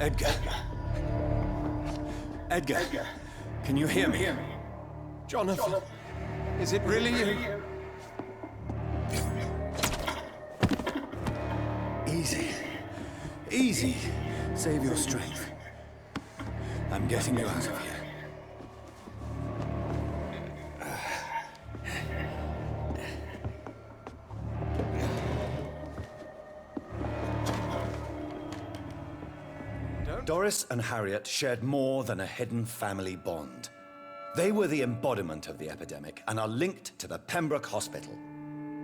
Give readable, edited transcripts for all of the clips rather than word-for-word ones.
Edgar. Edgar. Can you hear me? Jonathan, is it really you? Easy. Easy. Save your strength. I'm getting you out of here. Doris and Harriet shared more than a hidden family bond. They were the embodiment of the epidemic and are linked to the Pembroke Hospital.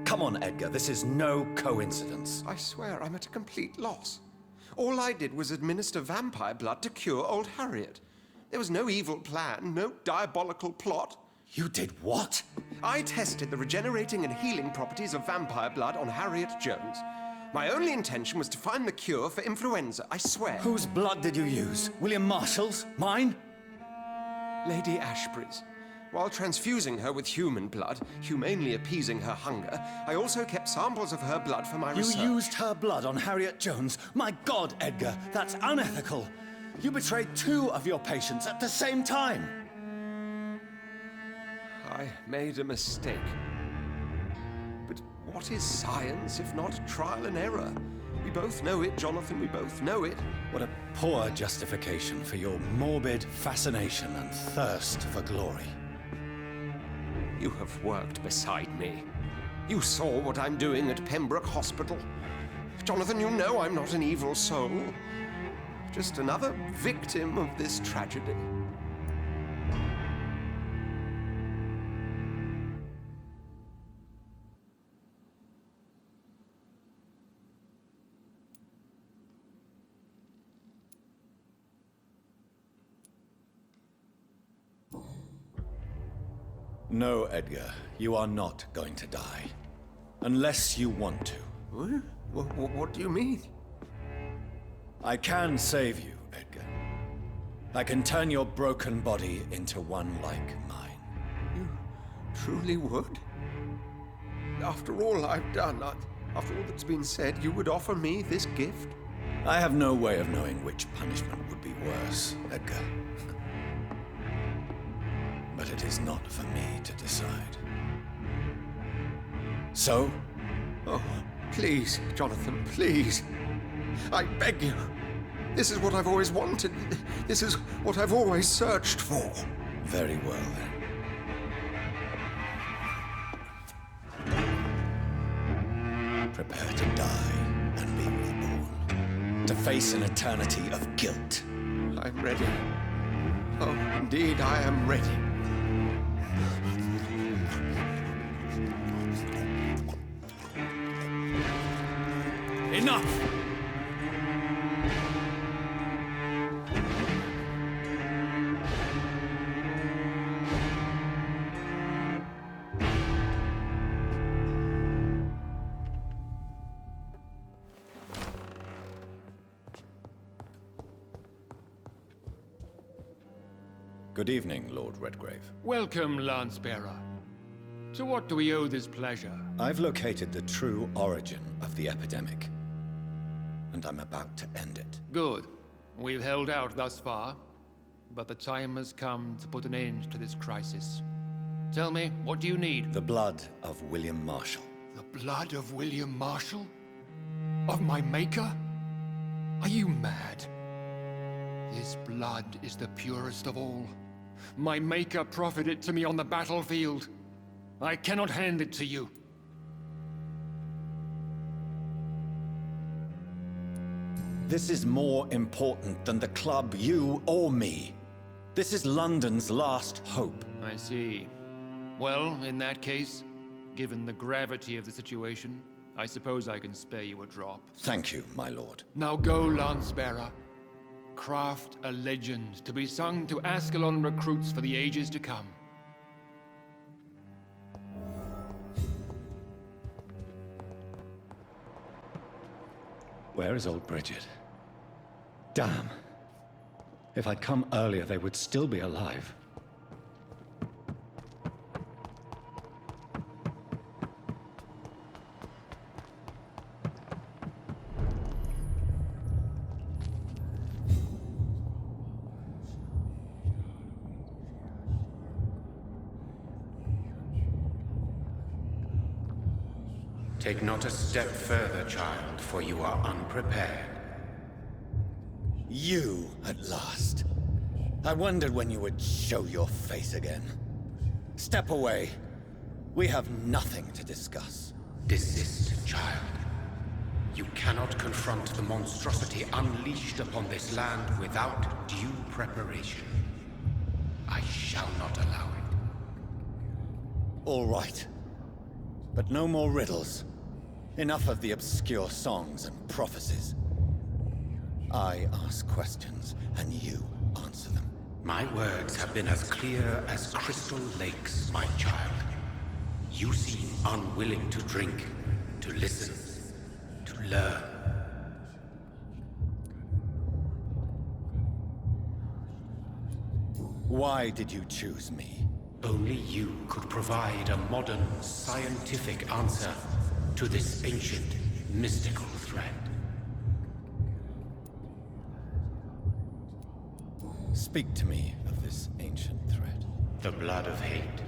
Come on, Edgar, this is no coincidence. I swear I'm at a complete loss. All I did was administer vampire blood to cure old Harriet. There was no evil plan, no diabolical plot. You did what? I tested the regenerating and healing properties of vampire blood on Harriet Jones. My only intention was to find the cure for influenza, I swear. Whose blood did you use? William Marshall's? Mine? Lady Ashbury's. While transfusing her with human blood, humanely appeasing her hunger, I also kept samples of her blood for my research. You used her blood on Harriet Jones? My God, Edgar, that's unethical. You betrayed 2 of your patients at the same time. I made a mistake. But what is science if not trial and error? We both know it, Jonathan, we both know it. What a poor justification for your morbid fascination and thirst for glory. You have worked beside me. You saw what I'm doing at Pembroke Hospital. Jonathan, you know I'm not an evil soul. Just another victim of this tragedy. No, Edgar, you are not going to die. Unless you want to. What do you mean? I can save you, Edgar. I can turn your broken body into one like mine. You truly would? After all I've done, after all that's been said, you would offer me this gift? I have no way of knowing which punishment would be worse, Edgar. But it is not for me to decide. So? Oh, please, Jonathan, please. I beg you. This is what I've always wanted. This is what I've always searched for. Very well, then. Prepare to die and be reborn. To face an eternity of guilt. I'm ready. Oh, indeed, I am ready. Enough! Good evening, Lord Redgrave. Welcome, Lance-Bearer. To what do we owe this pleasure? I've located the true origin of the epidemic, and I'm about to end it. Good. We've held out thus far, but the time has come to put an end to this crisis. Tell me, what do you need? The blood of William Marshall. The blood of William Marshall? Of my maker? Are you mad? This blood is the purest of all. My maker proffered it to me on the battlefield. I cannot hand it to you. This is more important than the club, you or me. This is London's last hope. I see. Well, in that case, given the gravity of the situation, I suppose I can spare you a drop. Thank you, my lord. Now go, Lance-Bearer. Craft a legend to be sung to Ascalon recruits for the ages to come. Where is old Bridget? Damn. If I'd come earlier, they would still be alive. Take not a step further, child, for you are unprepared. You, at last. I wondered when you would show your face again. Step away. We have nothing to discuss. Desist, child. You cannot confront the monstrosity unleashed upon this land without due preparation. I shall not allow it. All right. But no more riddles. Enough of the obscure songs and prophecies. I ask questions, and you answer them. My words have been as clear as crystal lakes, my child. You seem unwilling to drink, to listen, to learn. Why did you choose me? Only you could provide a modern, scientific answer to this ancient, mystical threat. Speak to me of this ancient threat. The blood of hate,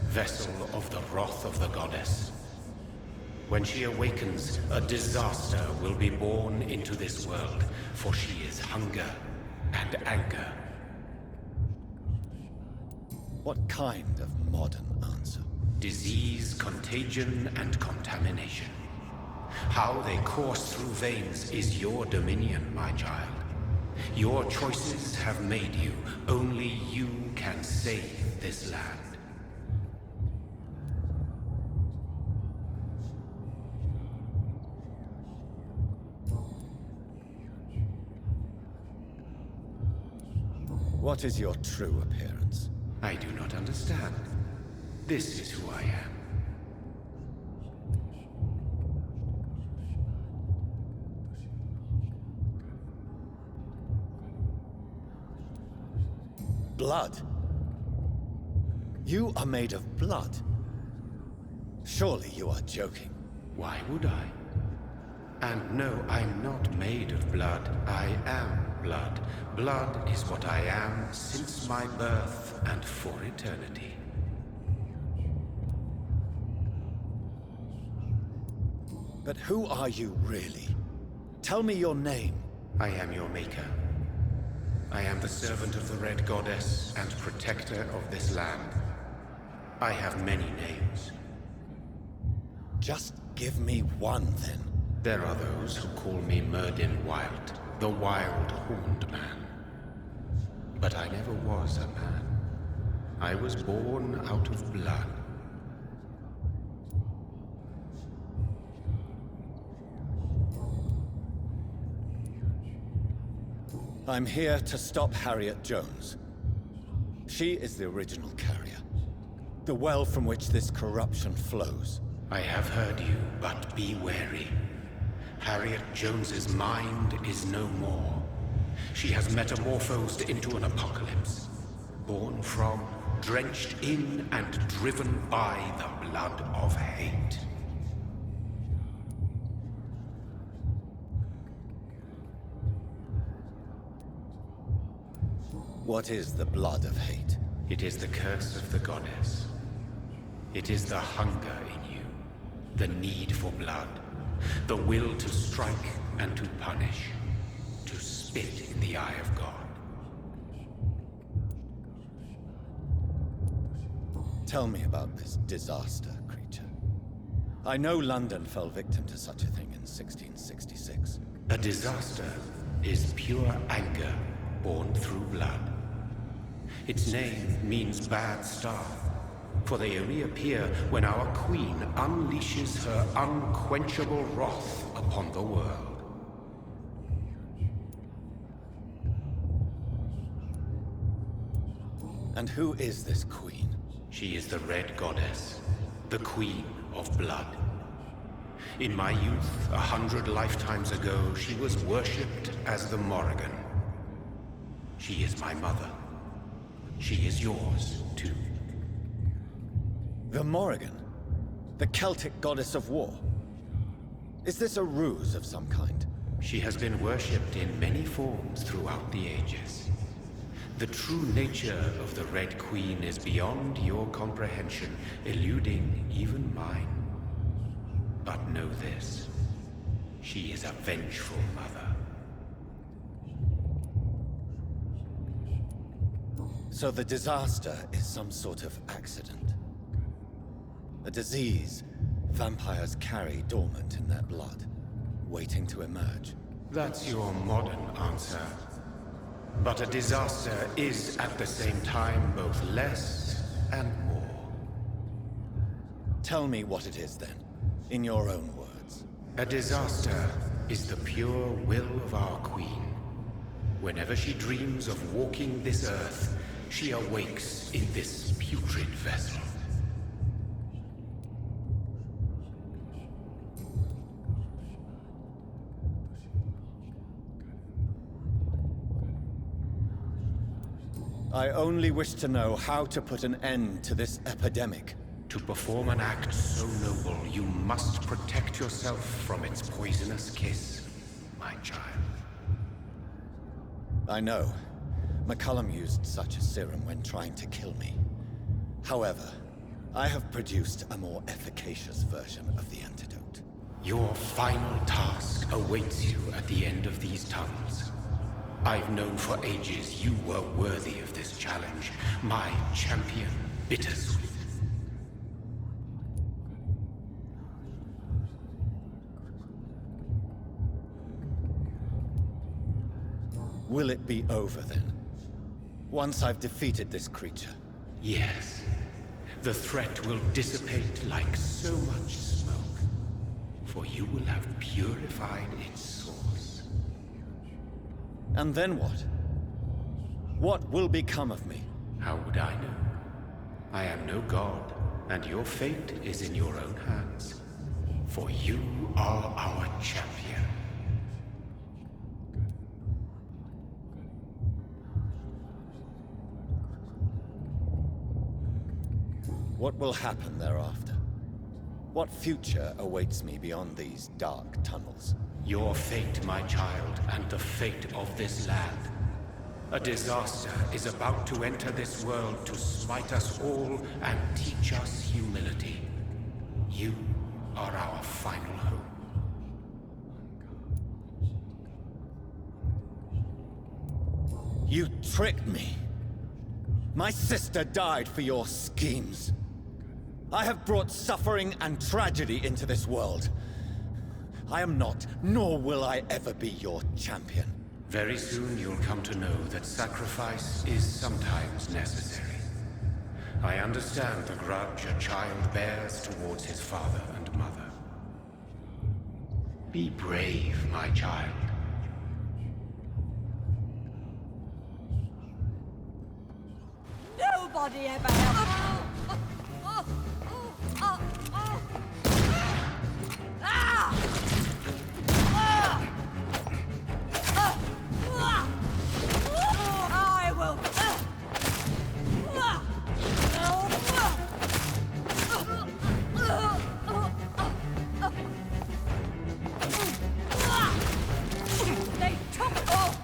vessel of the wrath of the goddess. When she awakens, a disaster will be born into this world, for she is hunger and anger. What kind of modern answer? Disease, contagion, and contamination. How they course through veins is your dominion, my child. Your choices have made you. Only you can save this land. What is your true appearance? I do not understand. This is who I am. Blood? You are made of blood. Surely you are joking. Why would I? And no, I'm not made of blood. I am blood. Blood is what I am since my birth and for eternity. But who are you really? Tell me your name. I am your maker. I am the servant of the Red Goddess and protector of this land. I have many names. Just give me one, then. There are those who call me Myrddin Wild, the Wild Horned Man. But I never was a man. I was born out of blood. I'm here to stop Harriet Jones. She is the original carrier. The well from which this corruption flows. I have heard you, but be wary. Harriet Jones's mind is no more. She has metamorphosed into an apocalypse. Born from, drenched in, and driven by the blood of hate. What is the blood of hate? It is the curse of the goddess. It is the hunger in you, the need for blood, the will to strike and to punish, to spit in the eye of God. Tell me about this disaster, creature. I know London fell victim to such a thing in 1666. A disaster is pure anger born through blood. Its name means bad star, for they only appear when our queen unleashes her unquenchable wrath upon the world. And who is this queen? She is the Red Goddess, the Queen of Blood. In my youth, 100 lifetimes ago, she was worshipped as the Morrigan. She is my mother. She is yours, too. The Morrigan? The Celtic goddess of war? Is this a ruse of some kind? She has been worshipped in many forms throughout the ages. The true nature of the Red Queen is beyond your comprehension, eluding even mine. But know this. She is a vengeful mother. So the disaster is some sort of accident. A disease vampires carry dormant in their blood, waiting to emerge. That's your modern answer. But a disaster is at the same time both less and more. Tell me what it is then, in your own words. A disaster is the pure will of our queen. Whenever she dreams of walking this earth, she awakes in this putrid vessel. I only wish to know how to put an end to this epidemic. To perform an act so noble, you must protect yourself from its poisonous kiss, my child. I know. McCullum used such a serum when trying to kill me. However, I have produced a more efficacious version of the antidote. Your final task awaits you at the end of these tunnels. I've known for ages you were worthy of this challenge, my champion, Bittersweet. Will it be over then? Once I've defeated this creature? Yes. The threat will dissipate like so much smoke, for you will have purified its source. And then what? What will become of me? How would I know? I am no god, and your fate is in your own hands. For you are our champion. What will happen thereafter? What future awaits me beyond these dark tunnels? Your fate, my child, and the fate of this land. A disaster is about to enter this world to smite us all and teach us humility. You are our final hope. You tricked me. My sister died for your schemes. I have brought suffering and tragedy into this world. I am not, nor will I ever be your champion. Very soon you'll come to know that sacrifice is sometimes necessary. I understand the grudge a child bears towards his father and mother. Be brave, my child. Nobody ever helped. I will. They took all.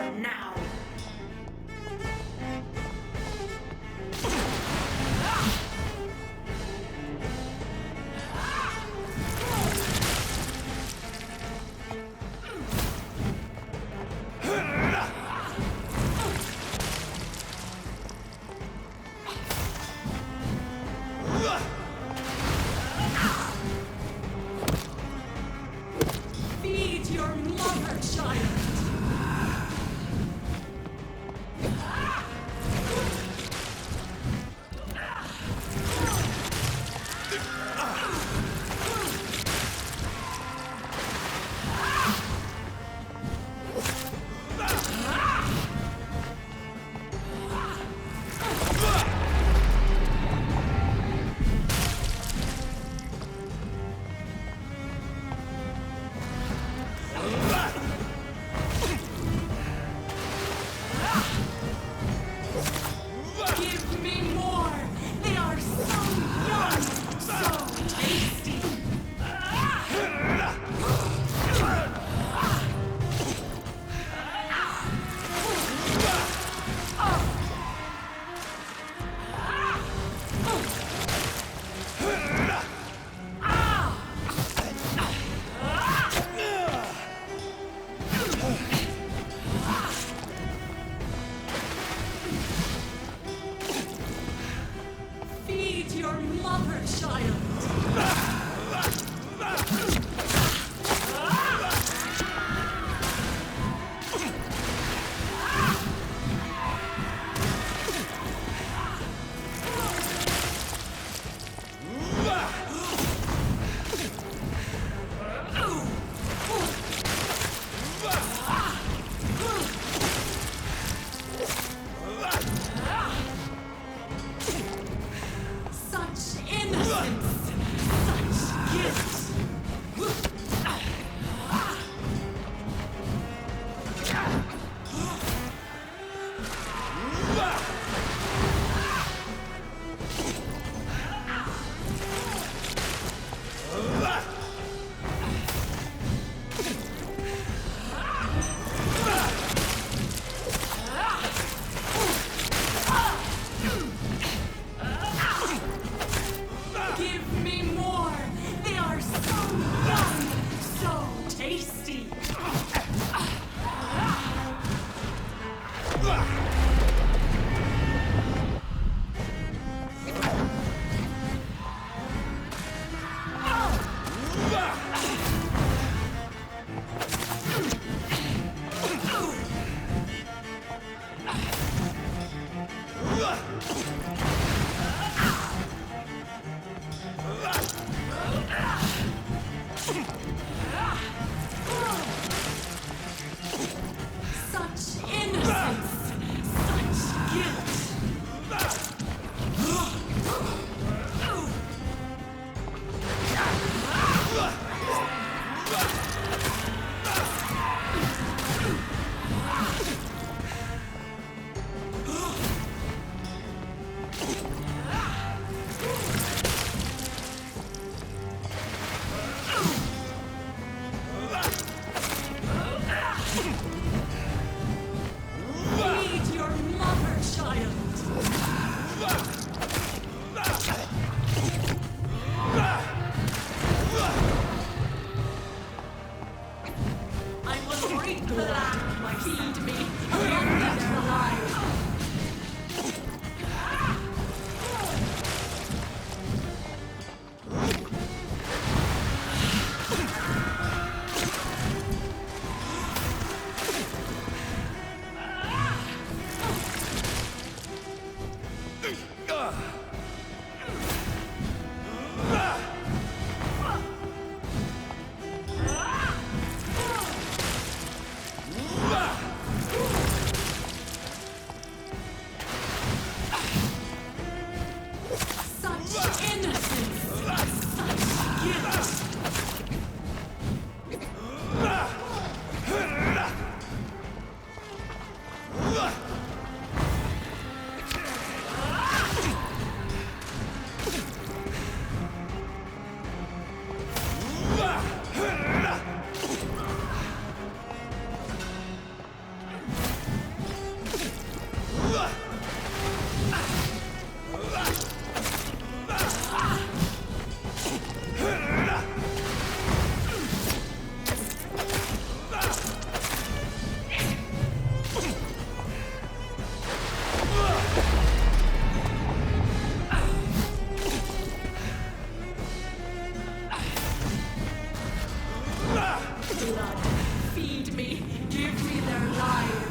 over now! Feed your mother, child! blood. Feed me. Give me their lives.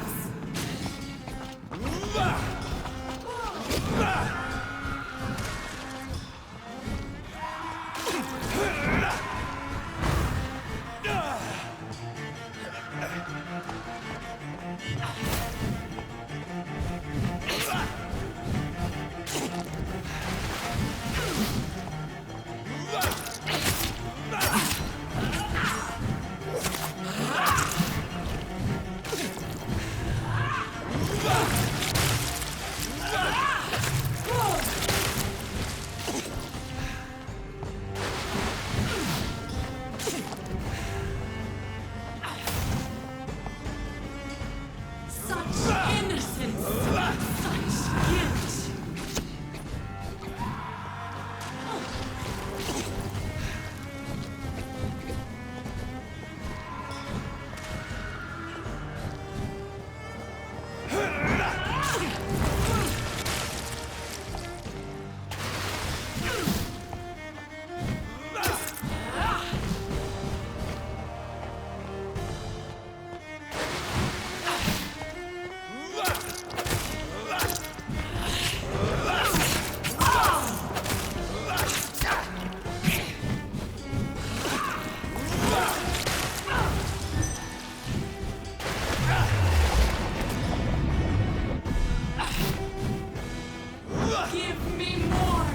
Give me more!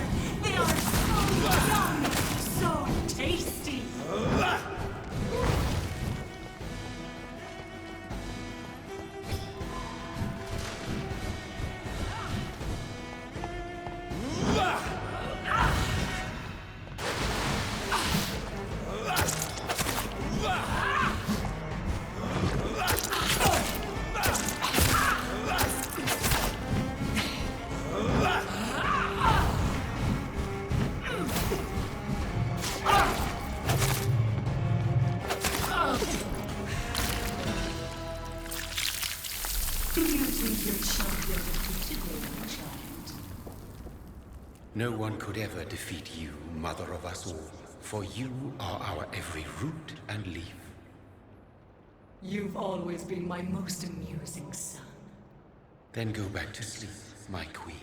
They are so young! So tasty! Do you think your champion defeated me, child? No one could ever defeat you, mother of us all, for you are our every root and leaf. You've always been my most amusing son. Then go back to sleep, my queen,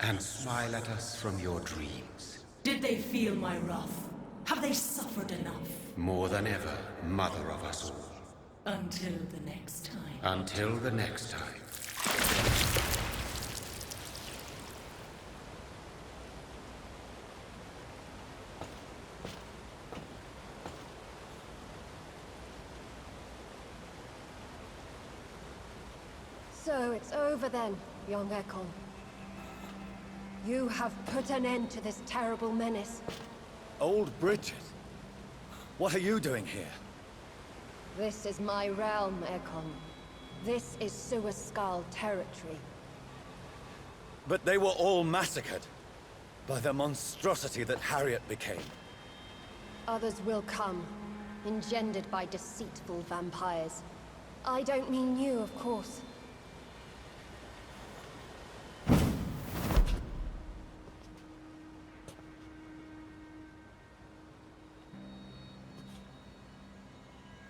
and smile at us from your dreams. Did they feel my wrath? Have they suffered enough? More than ever, mother of us all. Until the next time. Until the next time. So it's over then, young Ekon. You have put an end to this terrible menace. Old Bridget? What are you doing here? This is my realm, Ekon. This is Suascal territory. But they were all massacred by the monstrosity that Harriet became. Others will come, engendered by deceitful vampires. I don't mean you, of course.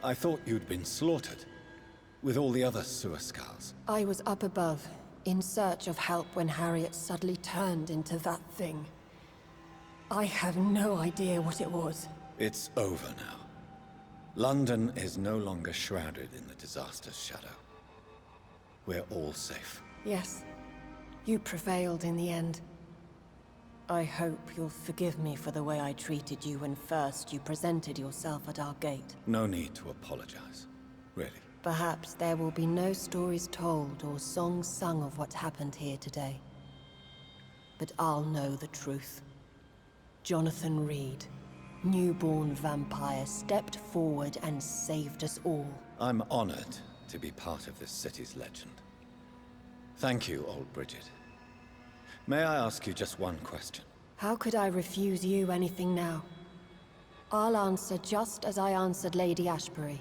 I thought you'd been slaughtered, with all the other Suascals. I was up above, in search of help when Harriet suddenly turned into that thing. I have no idea what it was. It's over now. London is no longer shrouded in the disaster's shadow. We're all safe. Yes, you prevailed in the end. I hope you'll forgive me for the way I treated you when first you presented yourself at our gate. No need to apologize, really. Perhaps there will be no stories told or songs sung of what happened here today. But I'll know the truth. Jonathan Reid, newborn vampire, stepped forward and saved us all. I'm honored to be part of this city's legend. Thank you, old Bridget. May I ask you just one question? How could I refuse you anything now? I'll answer just as I answered Lady Ashbury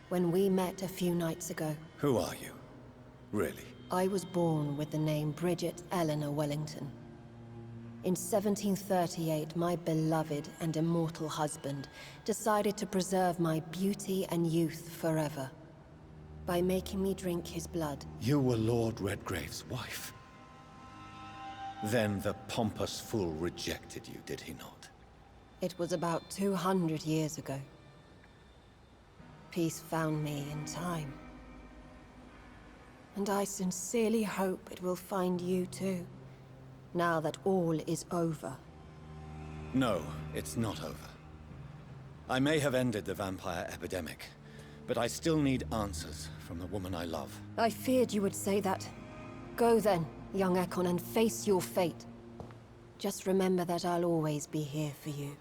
when we met a few nights ago. Who are you? Really? I was born with the name Bridget Eleanor Wellington. In 1738, my beloved and immortal husband decided to preserve my beauty and youth forever by making me drink his blood. You were Lord Redgrave's wife. Then the pompous fool rejected you, did he not? It was about 200 years ago. Peace found me in time. And I sincerely hope it will find you too, now that all is over. No, it's not over. I may have ended the vampire epidemic, but I still need answers from the woman I love. I feared you would say that. Go then, young Ekon, and face your fate. Just remember that I'll always be here for you.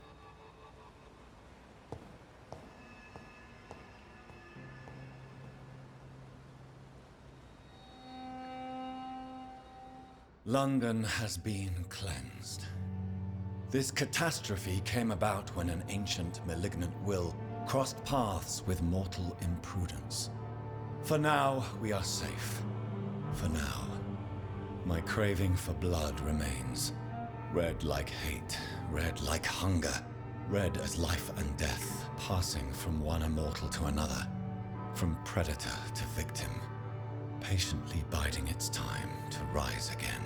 London has been cleansed. This catastrophe came about when an ancient, malignant will crossed paths with mortal imprudence. For now, we are safe. For now. My craving for blood remains. Red like hate, red like hunger. Red as life and death, passing from one immortal to another. From predator to victim. Patiently biding its time to rise again.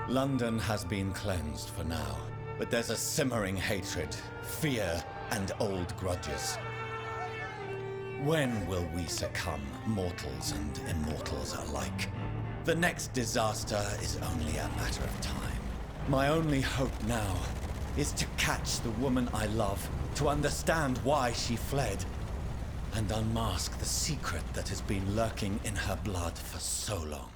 London has been cleansed for now, but there's a simmering hatred, fear, and old grudges. When will we succumb, mortals and immortals alike? The next disaster is only a matter of time. My only hope now is to catch the woman I love, to understand why she fled, and unmask the secret that has been lurking in her blood for so long.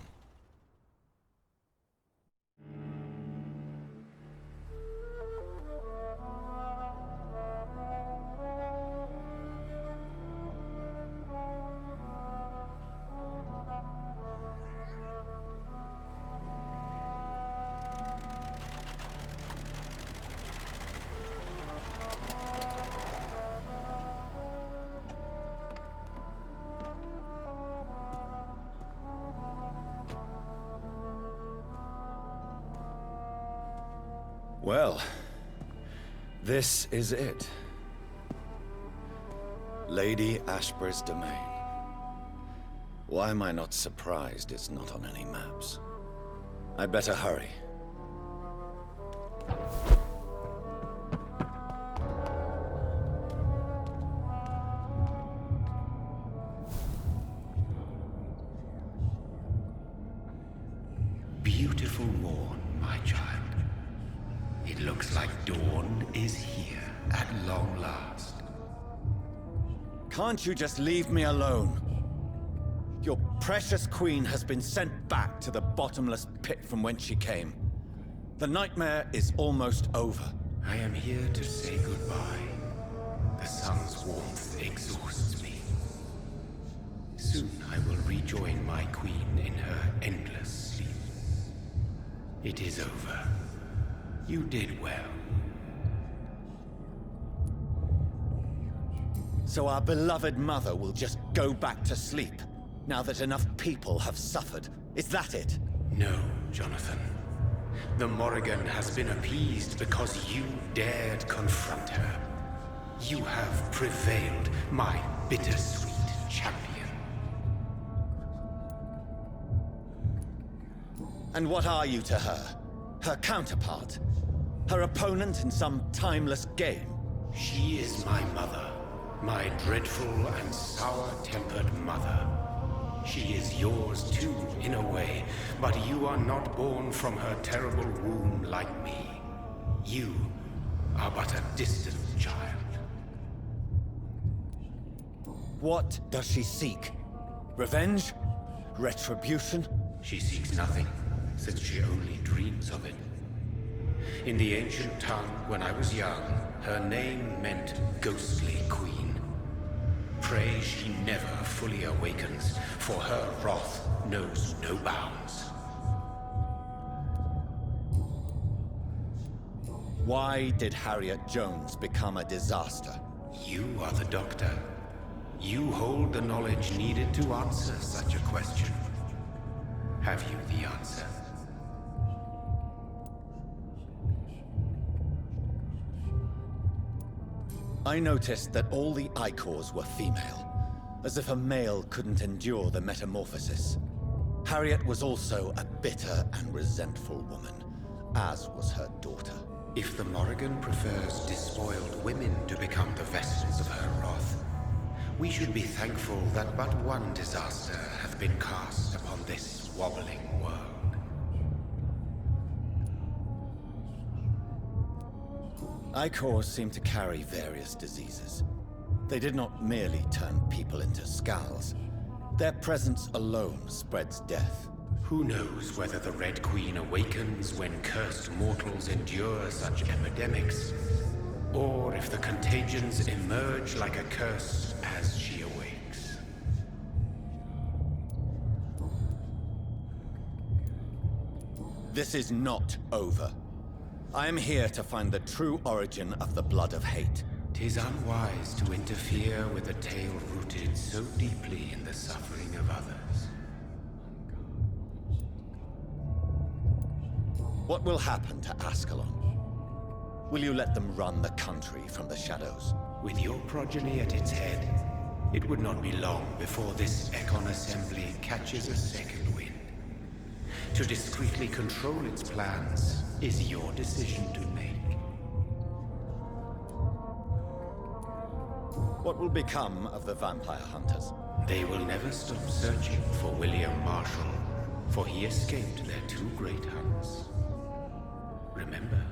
Well, this is it. Lady Ashbury's domain. Why am I not surprised it's not on any maps? I'd better hurry. Beautiful morn, my child. It looks like dawn is here at long last. Can't you just leave me alone? Your precious queen has been sent back to the bottomless pit from whence she came. The nightmare is almost over. I am here to say goodbye. The sun's warmth exhausts me. Soon I will rejoin my queen in her endless sleep. It is over. You did well. So our beloved mother will just go back to sleep, now that enough people have suffered. Is that it? No, Jonathan. The Morrigan has been appeased because you dared confront her. You have prevailed, my bittersweet champion. And what are you to her? Her counterpart? Her opponent in some timeless game? She is my mother. My dreadful and sour-tempered mother. She is yours too, in a way, but you are not born from her terrible womb like me. You are but a distant child. What does she seek? Revenge? Retribution? She seeks nothing, since she only dreams of it. In the ancient tongue, when I was young, her name meant Ghostly Queen. Pray she never fully awakens, for her wrath knows no bounds. Why did Harriet Jones become a disaster? You are the doctor. You hold the knowledge needed to answer such a question. Have you the answer? I noticed that all the Icors were female, as if a male couldn't endure the metamorphosis. Harriet was also a bitter and resentful woman, as was her daughter. If the Morrigan prefers despoiled women to become the vessels of her wrath, we should be thankful that but one disaster hath been cast upon this wobbling world. Icors seem to carry various diseases. They did not merely turn people into skulls. Their presence alone spreads death. Who knows whether the Red Queen awakens when cursed mortals endure such epidemics, or if the contagions emerge like a curse as she awakes. This is not over. I am here to find the true origin of the blood of hate. 'Tis unwise to interfere with a tale rooted so deeply in the suffering of others. What will happen to Ascalon? Will you let them run the country from the shadows? With your progeny at its head, it would not be long before this Econ Assembly catches a second wind. To discreetly control its plans is your decision to make. What will become of the vampire hunters? They will never stop searching for William Marshall, for he escaped their two great hunts. Remember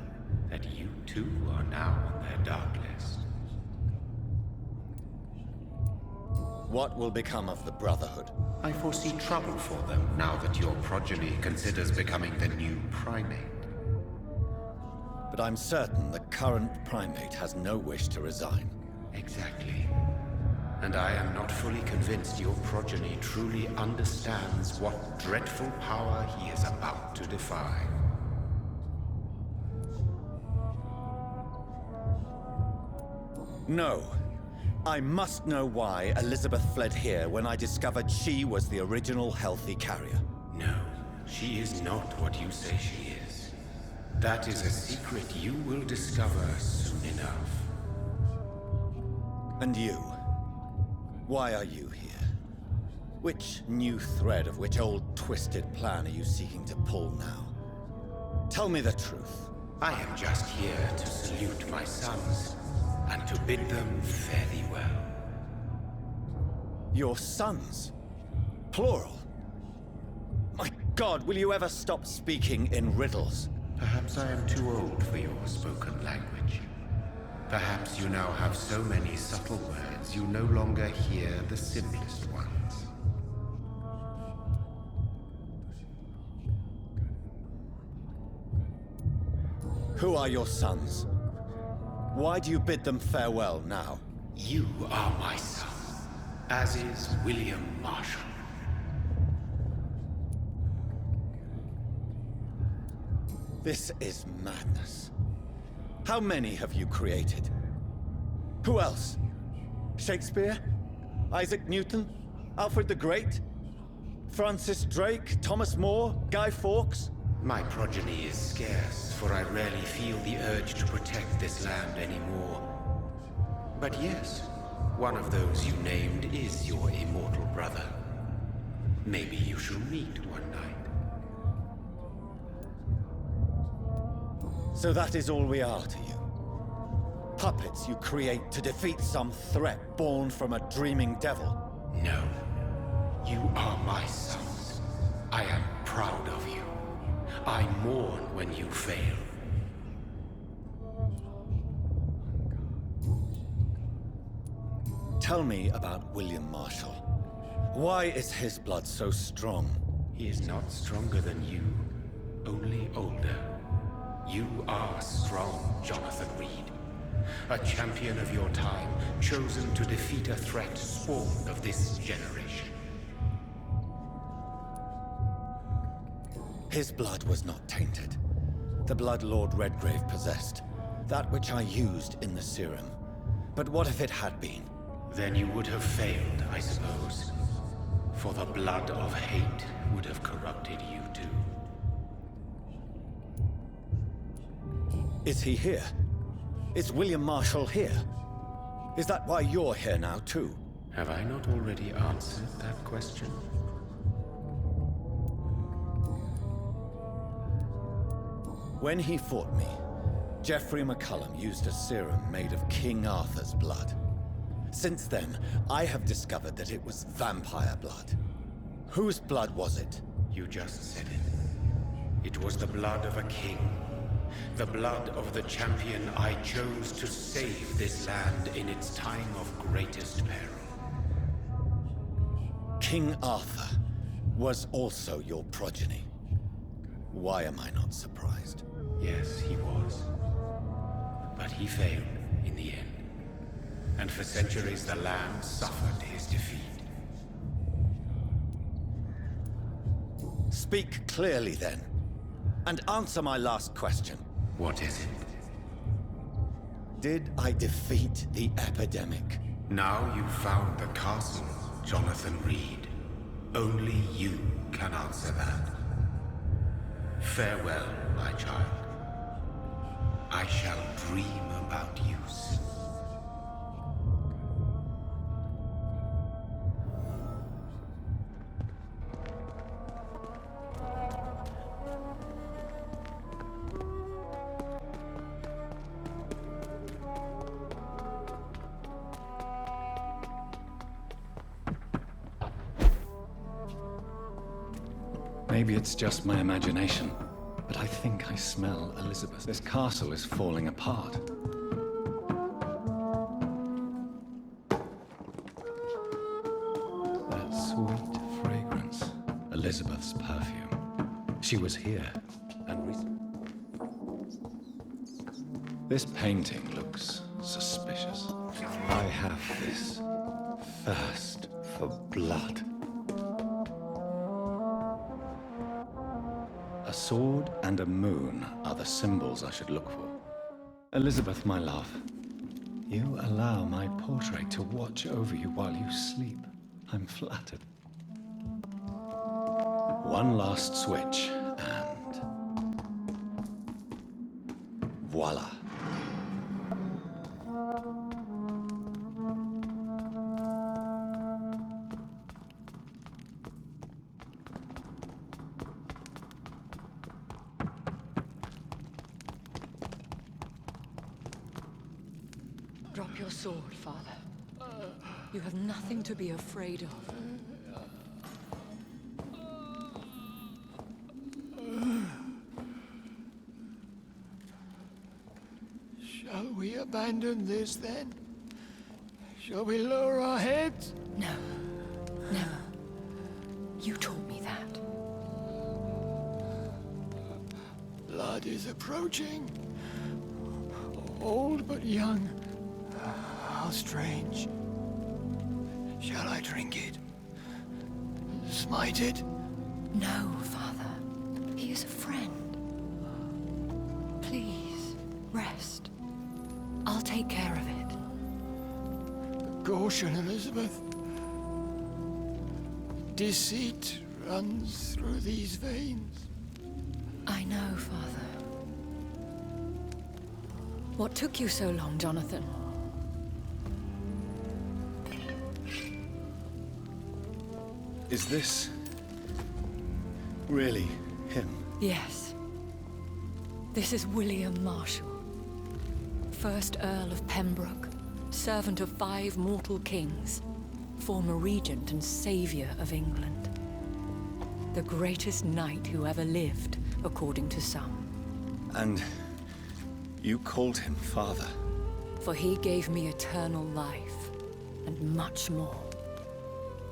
that you too are now on their dark list. What will become of the Brotherhood? I foresee trouble for them now that your progeny considers becoming the new primate. But I'm certain the current primate has no wish to resign. Exactly. And I am not fully convinced your progeny truly understands what dreadful power he is about to defy. No. I must know why Elizabeth fled here when I discovered she was the original healthy carrier. No, she is not what you say she is. That is a secret you will discover soon enough. And you? Why are you here? Which new thread of which old twisted plan are you seeking to pull now? Tell me the truth. I am just here to salute my sons, and to bid them fare thee well. Your sons? Plural? My God, will you ever stop speaking in riddles? Perhaps I am too old for your spoken language. Perhaps you now have so many subtle words you no longer hear the simplest ones. Who are your sons? Why do you bid them farewell now? You are my son, as is William Marshall. This is madness. How many have you created? Who else? Shakespeare? Isaac Newton? Alfred the Great? Francis Drake? Thomas More? Guy Fawkes? My progeny is scarce, for I rarely feel the urge to protect this land anymore. But yes, one of those you named is your immortal brother. Maybe you shall meet one night. So that is all we are to you? Puppets you create to defeat some threat born from a dreaming devil? No. You are my sons. I am proud of you. I mourn when you fail. Tell me about William Marshall. Why is his blood so strong? He is not stronger than you, only older. You are strong, Jonathan Reid. A champion of your time, chosen to defeat a threat spawned of this generation. His blood was not tainted. The blood Lord Redgrave possessed. That which I used in the serum. But what if it had been? Then you would have failed, I suppose. For the blood of hate would have corrupted you too. Is he here? Is William Marshall here? Is that why you're here now, too? Have I not already answered that question? When he fought me, Geoffrey McCullum used a serum made of King Arthur's blood. Since then, I have discovered that it was vampire blood. Whose blood was it? You just said it. It was the blood of a king. The blood of the champion I chose to save this land in its time of greatest peril. King Arthur was also your progeny. Why am I not surprised? Yes, he was. But he failed in the end. And for centuries the land suffered his defeat. Speak clearly then, and answer my last question. What is it? Did I defeat the epidemic? Now you've found the castle, Jonathan Reid. Only you can answer that. Farewell, my child. I shall dream about you soon. Maybe it's just my imagination, but I think I smell Elizabeth. This castle is falling apart. That sweet fragrance. Elizabeth's perfume. She was here, and this painting looks suspicious. I have this thirst for blood. A sword and a moon are the symbols I should look for. Elizabeth, my love, you allow my portrait to watch over you while you sleep. I'm flattered. One last switch, and voila. Drop your sword, Father. You have nothing to be afraid of. Shall we abandon this then? Shall we lower our heads? No. Never. You taught me that. Blood is approaching. Old but young. How strange. Shall I drink it? Smite it? No, Father. He is a friend. Please, rest. I'll take care of it. Caution, Elizabeth. Deceit runs through these veins. I know, Father. What took you so long, Jonathan? Is this really him? Yes. This is William Marshall, 1st Earl of Pembroke, servant of 5 mortal kings, former regent and savior of England. The greatest knight who ever lived, according to some. And you called him father? For he gave me eternal life, and much more.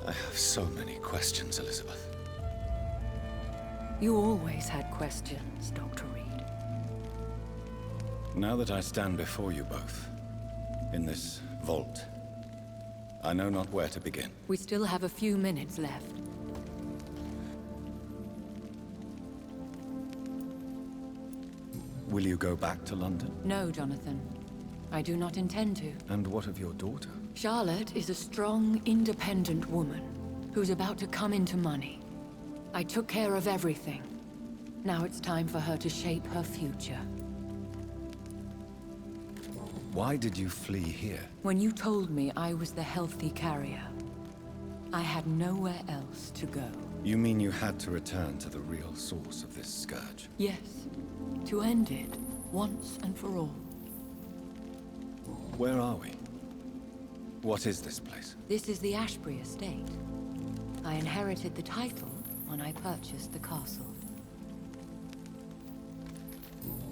I have so many questions, Elizabeth. You always had questions, Dr. Reid. Now that I stand before you both, in this vault, I know not where to begin. We still have a few minutes left. Will you go back to London? No, Jonathan. I do not intend to. And what of your daughter? Charlotte is a strong, independent woman who's about to come into money. I took care of everything. Now it's time for her to shape her future. Why did you flee here? When you told me I was the healthy carrier, I had nowhere else to go. You mean you had to return to the real source of this scourge? Yes, to end it once and for all. Where are we? What is this place? This is the Ashbury estate. I inherited the title when I purchased the castle.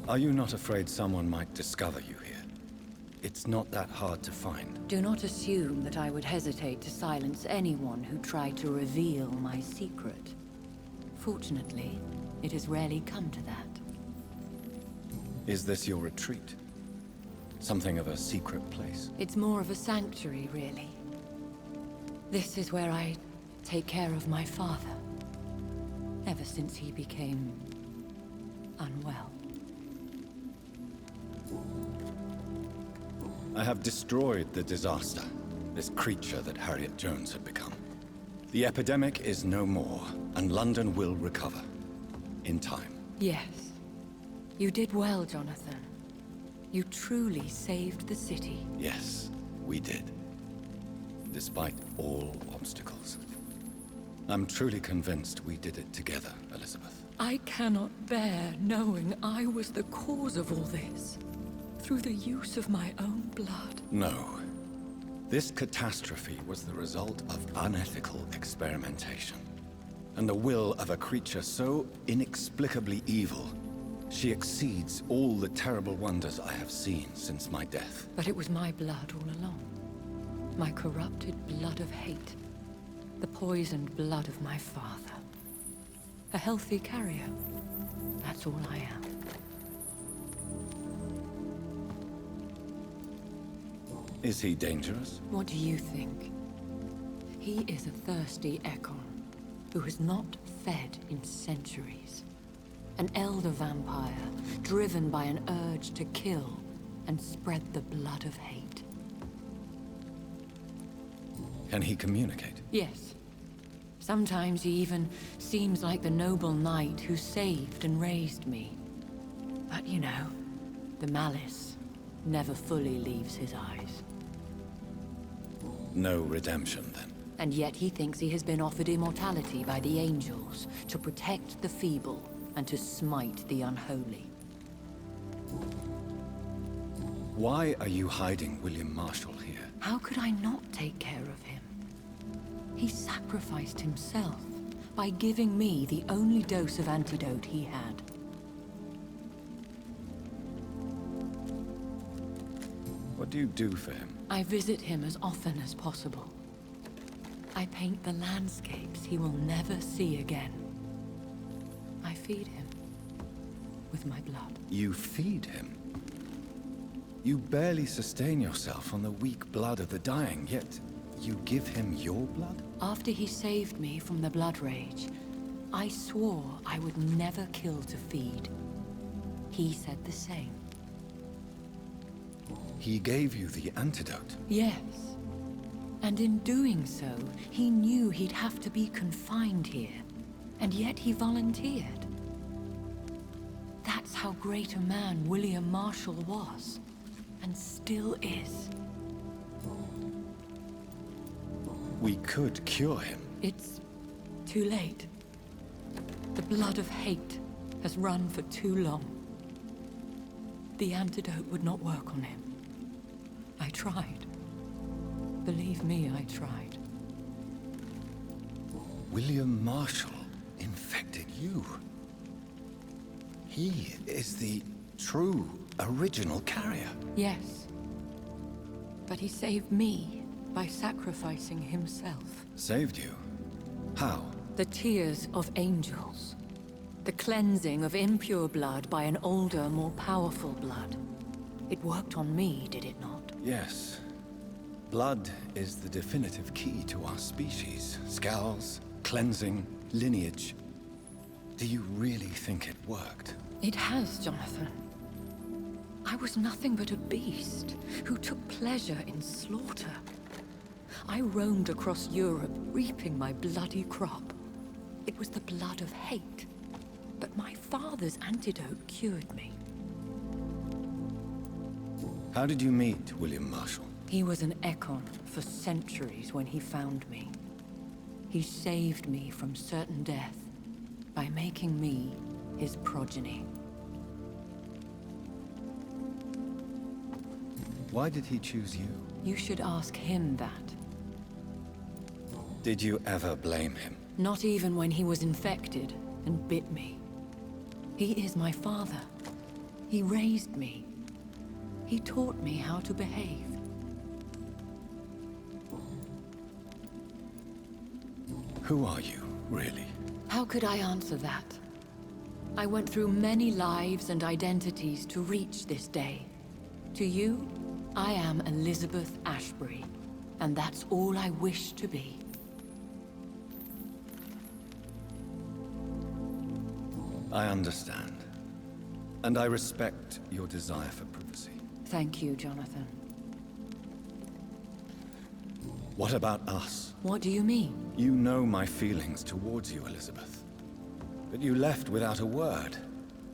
Are you not afraid someone might discover you here? It's not that hard to find. Do not assume that I would hesitate to silence anyone who tried to reveal my secret. Fortunately, it has rarely come to that. Is this your retreat? Something of a secret place? It's more of a sanctuary, really. This is where I take care of my father. Ever since he became unwell. I have destroyed the disaster, this creature that Harriet Jones had become. The epidemic is no more, and London will recover. In time. Yes. You did well, Jonathan. You truly saved the city. Yes, we did. Despite all obstacles. I'm truly convinced we did it together, Elizabeth. I cannot bear knowing I was the cause of all this. Through the use of my own blood. No. This catastrophe was the result of unethical experimentation. And the will of a creature so inexplicably evil, she exceeds all the terrible wonders I have seen since my death. But it was my blood all along. My corrupted blood of hate. The poisoned blood of my father. A healthy carrier. That's all I am. Is he dangerous? What do you think? He is a thirsty Ekon, who has not fed in centuries. An elder vampire, driven by an urge to kill and spread the blood of hate. Can he communicate? Yes. Sometimes he even seems like the noble knight who saved and raised me. But you know, the malice never fully leaves his eyes. No redemption, then. And yet he thinks he has been offered immortality by the angels to protect the feeble and to smite the unholy. Why are you hiding William Marshall here? How could I not take care of him? He sacrificed himself by giving me the only dose of antidote he had. What do you do for him? I visit him as often as possible. I paint the landscapes he will never see again. I feed him with my blood. You feed him? You barely sustain yourself on the weak blood of the dying, yet you give him your blood? After he saved me from the blood rage, I swore I would never kill to feed. He said the same. He gave you the antidote? Yes. And in doing so, he knew he'd have to be confined here. And yet he volunteered. That's how great a man William Marshall was. And still is. We could cure him. It's too late. The blood of hate has run for too long. The antidote would not work on him. I tried. Believe me, I tried. William Marshall infected you. He is the true, original carrier. Yes. But he saved me by sacrificing himself. Saved you? How? The tears of angels. The cleansing of impure blood by an older, more powerful blood. It worked on me, did it not? Yes. Blood is the definitive key to our species. Scowls, cleansing, lineage. Do you really think it worked? It has, Jonathan. I was nothing but a beast who took pleasure in slaughter. I roamed across Europe, reaping my bloody crop. It was the blood of hate. But my father's antidote cured me. How did you meet William Marshall? He was an Ekon for centuries when he found me. He saved me from certain death by making me his progeny. Why did he choose you? You should ask him that. Did you ever blame him? Not even when he was infected and bit me. He is my father. He raised me. He taught me how to behave. Who are you, really? How could I answer that? I went through many lives and identities to reach this day. To you, I am Elizabeth Ashbury, and that's all I wish to be. I understand. And I respect your desire for privacy. Thank you, Jonathan. What about us? What do you mean? You know my feelings towards you, Elizabeth. But you left without a word.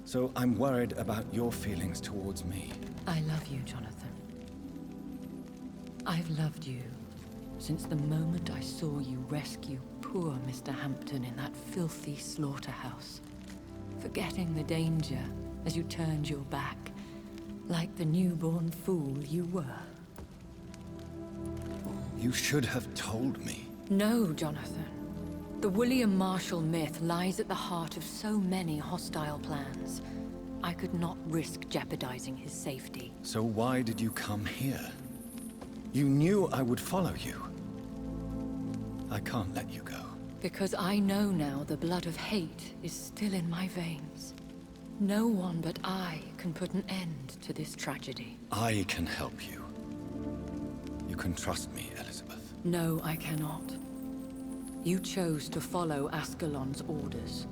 So I'm worried about your feelings towards me. I love you, Jonathan. I've loved you since the moment I saw you rescue poor Mr. Hampton in that filthy slaughterhouse. Forgetting the danger as you turned your back, like the newborn fool you were. You should have told me. No, Jonathan. The William Marshall myth lies at the heart of so many hostile plans. I could not risk jeopardizing his safety. So why did you come here? You knew I would follow you. I can't let you go. Because I know now the blood of hate is still in my veins. No one but I can put an end to this tragedy. I can help you. You can trust me, Elizabeth. No, I cannot. You chose to follow Ascalon's orders.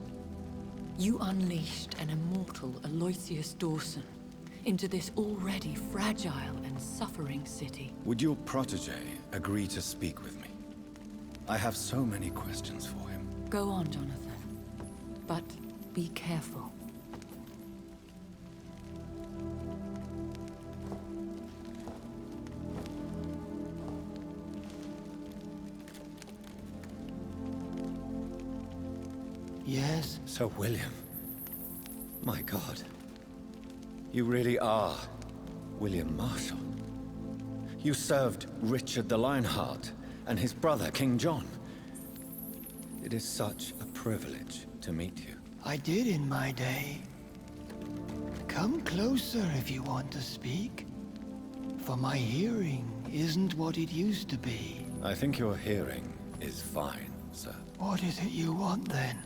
You unleashed an immortal Aloysius Dawson into this already fragile and suffering city. Would your protege agree to speak with me? I have so many questions for him. Go on, Jonathan. But be careful. Yes? Sir William. My God. You really are William Marshall. You served Richard the Lionheart and his brother, King John. It is such a privilege to meet you. I did in my day. Come closer if you want to speak. For my hearing isn't what it used to be. I think your hearing is fine, sir. What is it you want then?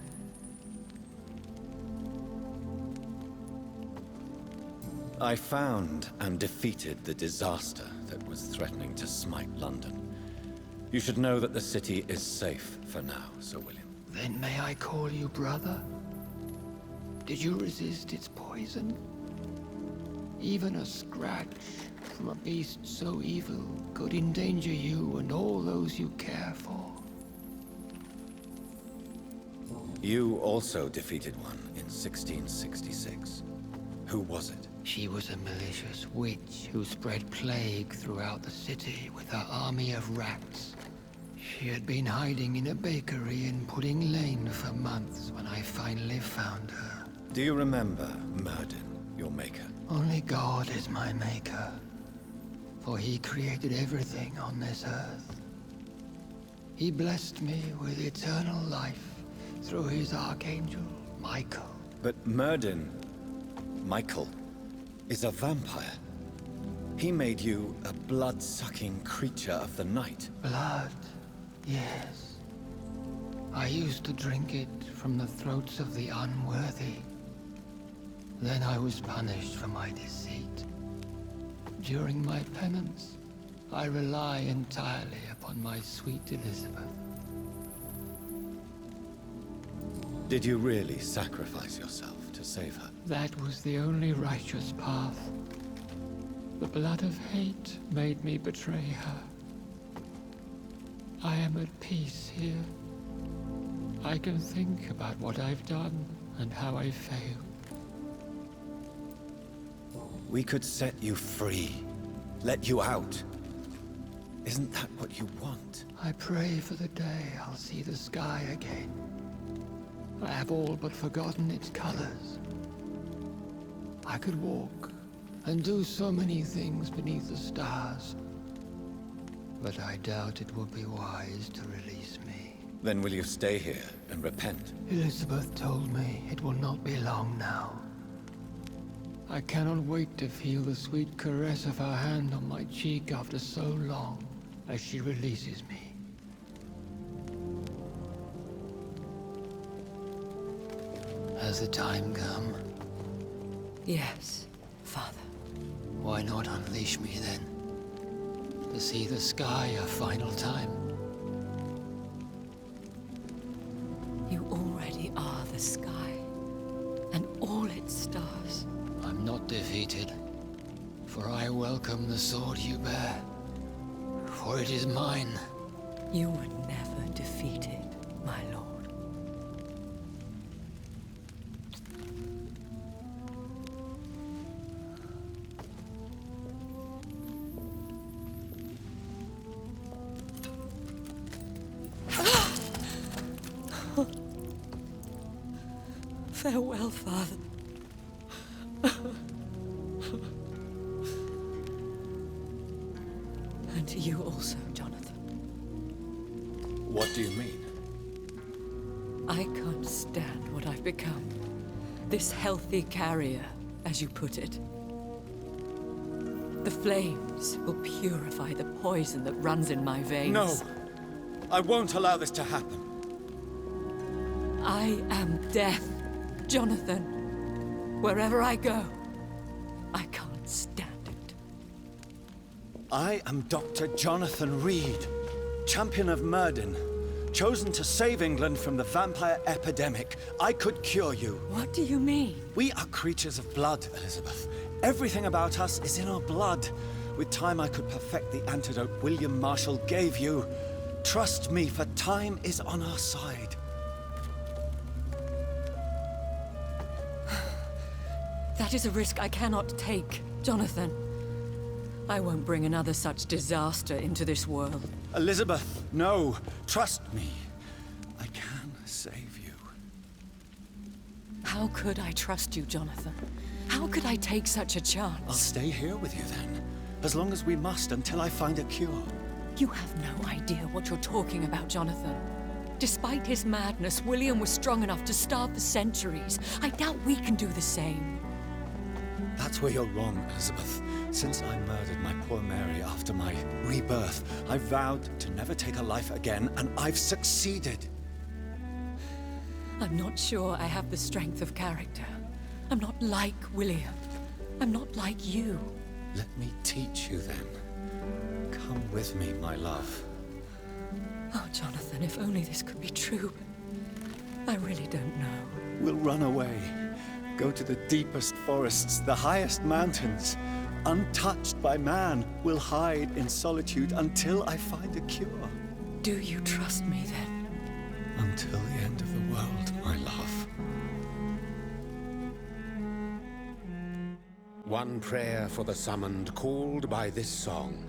I found and defeated the disaster that was threatening to smite London. You should know that the city is safe for now, Sir William. Then may I call you brother? Did you resist its poison? Even a scratch from a beast so evil could endanger you and all those you care for. You also defeated one in 1666. Who was it? She was a malicious witch who spread plague throughout the city with her army of rats. She had been hiding in a bakery in Pudding Lane for months when I finally found her. Do you remember Myrddin, your maker? Only God is my maker, for he created everything on this earth. He blessed me with eternal life through his archangel, Michael. But Myrddin, Michael, is a vampire. He made you a blood-sucking creature of the night. Blood, yes. I used to drink it from the throats of the unworthy. Then I was punished for my deceit. During my penance, I rely entirely upon my sweet Elizabeth. Did you really sacrifice yourself to save her? That was the only righteous path. The blood of hate made me betray her. I am at peace here. I can think about what I've done and how I failed. We could set you free, let you out. Isn't that what you want? I pray for the day I'll see the sky again. I have all but forgotten its colors. I could walk and do so many things beneath the stars. But I doubt it would be wise to release me. Then will you stay here and repent? Elizabeth told me it will not be long now. I cannot wait to feel the sweet caress of her hand on my cheek after so long, as she releases me. Has the time come? Yes, Father. Why not unleash me then? To see the sky a final time? You already are the sky, and all its stars. I'm not defeated, for I welcome the sword you bear, for it is mine. You were never defeated, my lord. Farewell, Father. And to you also, Jonathan. What do you mean? I can't stand what I've become. This healthy carrier, as you put it. The flames will purify the poison that runs in my veins. No! I won't allow this to happen. I am death, Jonathan. Wherever I go, I can't stand it. I am Dr. Jonathan Reid, champion of Myrddin, chosen to save England from the vampire epidemic. I could cure you. What do you mean? We are creatures of blood, Elizabeth. Everything about us is in our blood. With time, I could perfect the antidote William Marshall gave you. Trust me, for time is on our side. That is a risk I cannot take, Jonathan. I won't bring another such disaster into this world. Elizabeth, no. Trust me. I can save you. How could I trust you, Jonathan? How could I take such a I'll chance? stay here with you then. As long as we must, until I find a cure. You have no idea what you're talking about, Jonathan. Despite his madness, William was strong enough to starve for centuries. I doubt we can do the same. That's where you're wrong, Elizabeth. Since I murdered my poor Mary after my rebirth, I vowed to never take a life again, and I've succeeded. I'm not sure I have the strength of character. I'm not like William. I'm not like you. Let me teach you then. Come with me, my love. Oh, Jonathan, if only this could be true. I really don't know. We'll run away. Go to the deepest forests, the highest mountains. Untouched by man, we'll hide in solitude until I find a cure. Do you trust me then? Until the end of the world, my love. One prayer for the summoned, called by this song.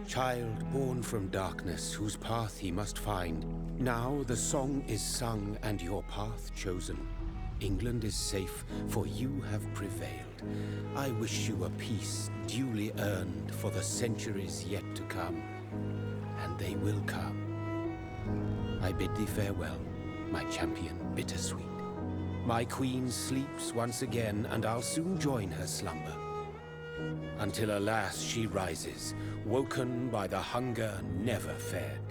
Child born from darkness, whose path he must find. Now the song is sung and your path chosen. England is safe, for you have prevailed. I wish you a peace duly earned for the centuries yet to come. And they will come. I bid thee farewell, my champion bittersweet. My queen sleeps once again, and I'll soon join her slumber. Until alas she rises, woken by the hunger never fed.